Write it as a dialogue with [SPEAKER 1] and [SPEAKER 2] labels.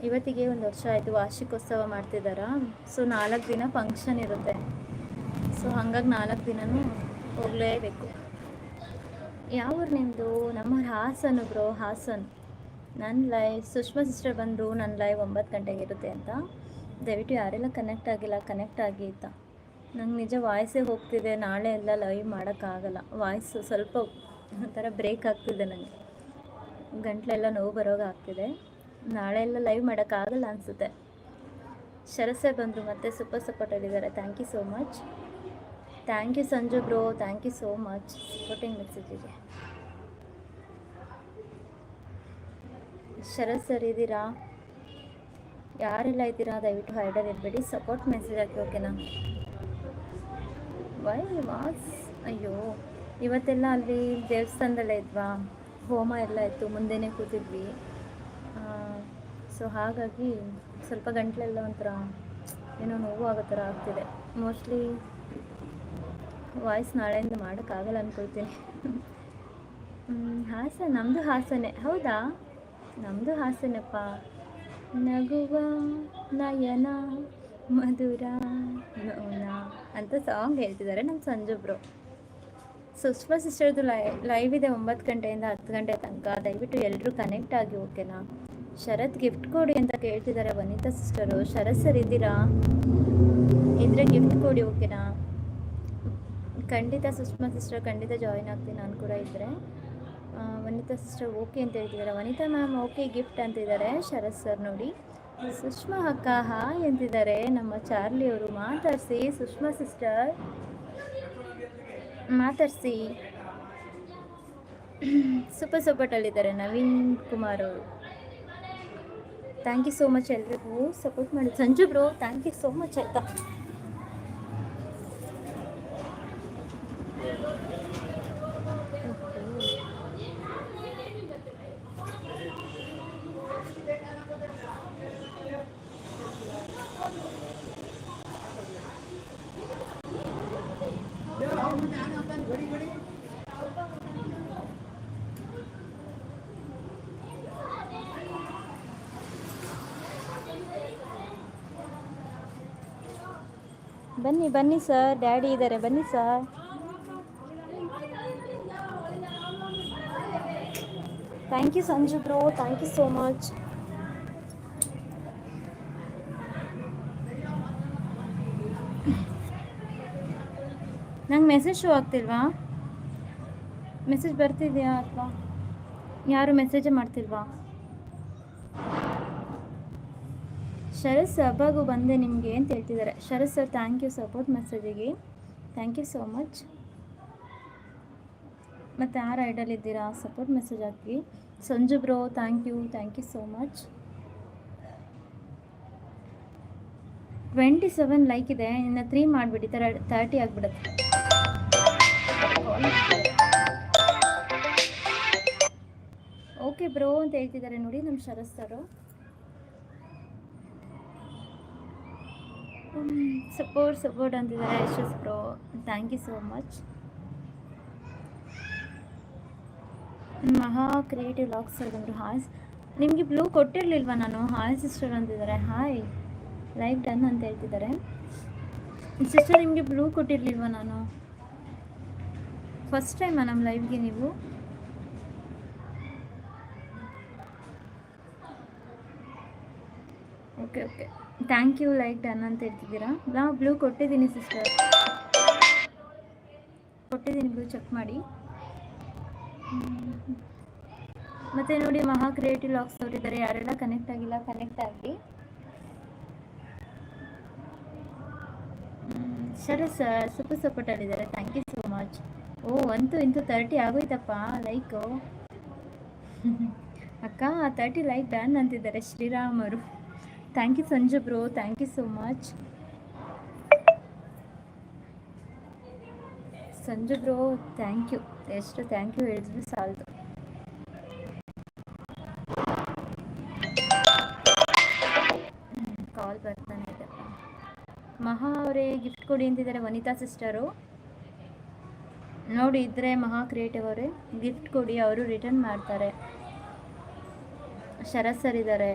[SPEAKER 1] ಇವತ್ತಿಗೆ 1 ವರ್ಷ ಆಯಿತು, ವಾರ್ಷಿಕೋತ್ಸವ ಮಾಡ್ತಿದ್ದಾರಾ. ಸೊ 4 ದಿನ ಫಂಕ್ಷನ್ ಇರುತ್ತೆ. ಸೊ ಹಾಗಾಗಿ 4 ದಿನವೂ ಹೋಗಲೇಬೇಕು. ಯಾವ ಊರು ನಿಮ್ಮದು? ನಮ್ಮೂರು ಹಾಸನ ಬ್ರೋ, ಹಾಸನ್. ನನ್ನ ಲೈವ್ ಸುಷ್ಮಾ ಸಿಸ್ಟರ್ ಬಂದರು, ನನ್ನ ಲೈವ್ 9 ಗಂಟೆಗೆ ಇರುತ್ತೆ ಅಂತ. ದಯವಿಟ್ಟು ಯಾರೆಲ್ಲ ಕನೆಕ್ಟ್ ಆಗಿಲ್ಲ ಕನೆಕ್ಟ್ ಆಗಿ ಆಯಿತಾ. ನಂಗೆ ನಿಜ ವಾಯ್ಸೇ ಹೋಗ್ತಿದೆ, ನಾಳೆ ಎಲ್ಲ ಲೈವ್ ಮಾಡೋಕ್ಕಾಗಲ್ಲ. ವಾಯ್ಸು ಸ್ವಲ್ಪ ಒಂಥರ ಬ್ರೇಕ್ ಆಗ್ತಿದೆ, ನನಗೆ ಗಂಟ್ಲೆಲ್ಲ ನೋವು ಬರೋಗೆ ಆಗ್ತಿದೆ. ನಾಳೆ ಎಲ್ಲ ಲೈವ್ ಮಾಡೋಕ್ಕಾಗಲ್ಲ ಅನಿಸುತ್ತೆ. ಶರಸೆ ಬಂದರು ಮತ್ತೆ ಸೂಪರ್ ಸಪೋರ್ಟಲ್ಲಿದ್ದಾರೆ. Thank you so much. Thank you Sanju bro, thank you so much supporting ಮೆಸೇಜಿಗೆ. ಶರತ್ ಸರ್ ಇದ್ದೀರಾ? ಯಾರೆಲ್ಲ ಇದ್ದೀರಾ ದಯವಿಟ್ಟು ಹೈಡರ್ ಇರಬೇಡಿ, ಸಪೋರ್ಟ್ ಮೆಸೇಜ್ ಹಾಕಿ, ಓಕೆನಾ? ವೈ ವಾಸ್ ಅಯ್ಯೋ, ಇವತ್ತೆಲ್ಲ ಅಲ್ಲಿ ದೇವಸ್ಥಾನದಲ್ಲೇ ಇದ್ವಾ, ಹೋಮ ಎಲ್ಲ ಇತ್ತು, ಮುಂದೆನೇ ಕೂತಿದ್ವಿ. ಸೊ ಹಾಗಾಗಿ ಸ್ವಲ್ಪ ಗಂಟಲೆಲ್ಲ ಒಂಥರ ಏನೋ ನೋವು ಆಗೋ ಥರ ಆಗ್ತಿದೆ. ಮೋಸ್ಟ್ಲಿ ವಾಯ್ಸ್ ನಾಳೆಯಿಂದ ಮಾಡೋಕ್ಕಾಗಲ್ಲ ಅಂದ್ಕೊಳ್ತೀನಿ. ಹಾಸನ, ನಮ್ಮದು ಹಾಸನೆ. ಹೌದಾ, ನಮ್ಮದು ಹಾಸನಪ್ಪ. ನಗುವ ನಯನ ಮಧುರ ನೋನ ಅಂತ ಸಾಂಗ್ ಹೇಳ್ತಿದ್ದಾರೆ ನಮ್ಮ ಸಂಜುಬ್ರು. ಸುಷ್ಮಾ ಸಿಸ್ಟರ್ದು ಲೈವ್ ಇದೆ 9 ಗಂಟೆಯಿಂದ 10 ಗಂಟೆ ತನಕ. ದಯವಿಟ್ಟು ಎಲ್ಲರೂ ಕನೆಕ್ಟ್ ಆಗಿ, ಓಕೆನಾ? ಶರತ್ ಗಿಫ್ಟ್ ಕೊಡಿ ಅಂತ ಕೇಳ್ತಿದ್ದಾರೆ ವನಿತಾ ಸಿಸ್ಟರು. ಶರತ್ ಸರ್ ಇದ್ದೀರಾ? ಇದ್ರೆ ಗಿಫ್ಟ್ ಕೊಡಿ, ಓಕೆನಾ? ಖಂಡಿತ ಸುಷ್ಮಾ ಸಿಸ್ಟರ್, ಖಂಡಿತ ಜಾಯಿನ್ ಆಗ್ತೀನಿ ನಾನು ಕೂಡ ಇದ್ದರೆ. ವನಿತಾ ಸಿಸ್ಟರ್ ಓಕೆ ಅಂತ ಹೇಳ್ತಿದ್ದಾರೆ. ವನಿತಾ ಮ್ಯಾಮ್ ಓಕೆ ಗಿಫ್ಟ್ ಅಂತಿದ್ದಾರೆ. ಶರತ್ ಸರ್ ನೋಡಿ. ಸುಷ್ಮಾ ಅಕ್ಕ ಹಾಯ್ ಅಂತಿದ್ದಾರೆ. ನಮ್ಮ ಚಾರ್ಲಿ ಅವರು ಮಾತಾಡಿಸಿ, ಸುಷ್ಮಾ ಸಿಸ್ಟರ್ ಮಾತಾಡಿಸಿ. ಸೂಪರ್ ಸಪೋರ್ಟಲ್ಲಿದ್ದಾರೆ ನವೀನ್ ಕುಮಾರ್ ಅವರು. ಥ್ಯಾಂಕ್ ಯು ಸೋ ಮಚ್ ಎಲ್ರಿಗೂ ಸಪೋರ್ಟ್ ಮಾಡಿ. Sanju bro thank you so much ಆಯಿತಾ. ಬನ್ನಿ ಬನ್ನಿ ಸರ್, ಡ್ಯಾಡಿ ಇದ್ದಾರೆ, ಬನ್ನಿ sir. Thank you Sanju bro, thank you so much. ನಂಗೆ ಮೆಸೇಜ್ ಶೋ ಆಗ್ತಿಲ್ವಾ? ಮೆಸೇಜ್ ಬರ್ತಿದೆಯಾ ಅಥವಾ ಯಾರು ಮೆಸೇಜೇ ಮಾಡ್ತಿಲ್ವಾ? ಶರತ್ ಸಭಾಗೂ ಬಂದೆ ನಿಮಗೆ ಅಂತ ಹೇಳ್ತಿದ್ದಾರೆ. Sharath sir thank you support ಮೆಸೇಜಿಗೆ, ಥ್ಯಾಂಕ್ ಯು ಸೋ ಮಚ್. ಮತ್ತು ಯಾರು ಐಡಲಿದ್ದೀರಾ ಸಪೋರ್ಟ್ ಮೆಸೇಜ್ ಹಾಕಿ. Sanju bro thank you so much. 27 like ಇದೆ, ಇನ್ನು 3 ಮಾಡಿಬಿಡಿ, 30 ಆಗಿಬಿಡುತ್ತೆ. ಓಕೆ ಬ್ರೋ ಅಂತ ಹೇಳ್ತಿದ್ದಾರೆ ನೋಡಿ ನಮ್ಮ ಶರತ್ ಸರು. ಸಪೋರ್ಟ್ ಅಂತಿದ್ದಾರೆ Yashas bro, thank you so much. ಮಹಾ ಕ್ರಿಯೇಟಿವ್ ಲಾಕ್ಸ್ ಬಂದರು. ಹಾಯ್, ನಿಮಗೆ ಬ್ಲೂ ಕೊಟ್ಟಿರಲಿಲ್ವಾ ನಾನು? ಹಾಯ್ ಸಿಸ್ಟರ್ ಅಂತಿದ್ದಾರೆ. ಹಾಯ್, ಲೈವ್ ಡನ್ ಅಂತ ಹೇಳ್ತಿದ್ದಾರೆ. ಸಿಸ್ಟರ್ ನಿಮಗೆ ಬ್ಲೂ ಕೊಟ್ಟಿರಲಿಲ್ವಾ ನಾನು? ಫಸ್ಟ್ ಟೈಮಾ ನಮ್ಮ ಲೈವ್ಗೆ ನೀವು? Okay thank you, like done ಅಂತ ಹೇಳ್ತಿದ್ದೀರಾ. ಬ್ಲೂ ಕೊಟ್ಟಿದ್ದೀನಿ ಸಿಸ್ಟರ್, ಕೊಟ್ಟಿದ್ದೀನಿ ಬ್ಲೂ, ಚೆಕ್ ಮಾಡಿ. ಮತ್ತು ನೋಡಿ ಮಹಾ ಕ್ರಿಯೇಟಿವ್ ಲಾಕ್ಸ್ ಅವರಿದ್ದಾರೆ. ಯಾರೆಲ್ಲ ಕನೆಕ್ಟ್ ಆಗಿಲ್ಲ ಕನೆಕ್ಟ್ ಆಗಿ. ಶರತ್ ಸರ್ ಸೂಪರ್ ಸಪೋರ್ಟಲ್ಲಿದ್ದಾರೆ. Thank you so much. ಓ ಇಂತೂ 30 ಆಗೋಯ್ತಪ್ಪ ಲೈಕು. ಅಕ್ಕ 30 ಲೈಕ್ ಡನ್ ಅಂತಿದ್ದಾರೆ ಶ್ರೀರಾಮ್ ಅವರು. Thank you Sanju bro, thank you so much. Sanju bro thank you, ಎಷ್ಟು ಥ್ಯಾಂಕ್ ಯು ಹೇಳಿದ್ರು ಸಾಲದು. ಕಾಲ್ ಬರ್ತಾನೆ ಇದೆ. ಮಹಾ ಅವರೇ ಗಿಫ್ಟ್ ಕೊಡಿ ಅಂತಿದ್ದಾರೆ ವನಿತಾ ಸಿಸ್ಟರು. ನೋಡಿ ಇದ್ರೆ ಮಹಾ ಕ್ರಿಯೇಟಿವ್ ಅವರೇ ಗಿಫ್ಟ್ ಕೊಡಿ, ಅವರು ರಿಟರ್ನ್ ಮಾಡ್ತಾರೆ. ಶರತ್ ಸರ್ ಇದ್ದಾರೆ.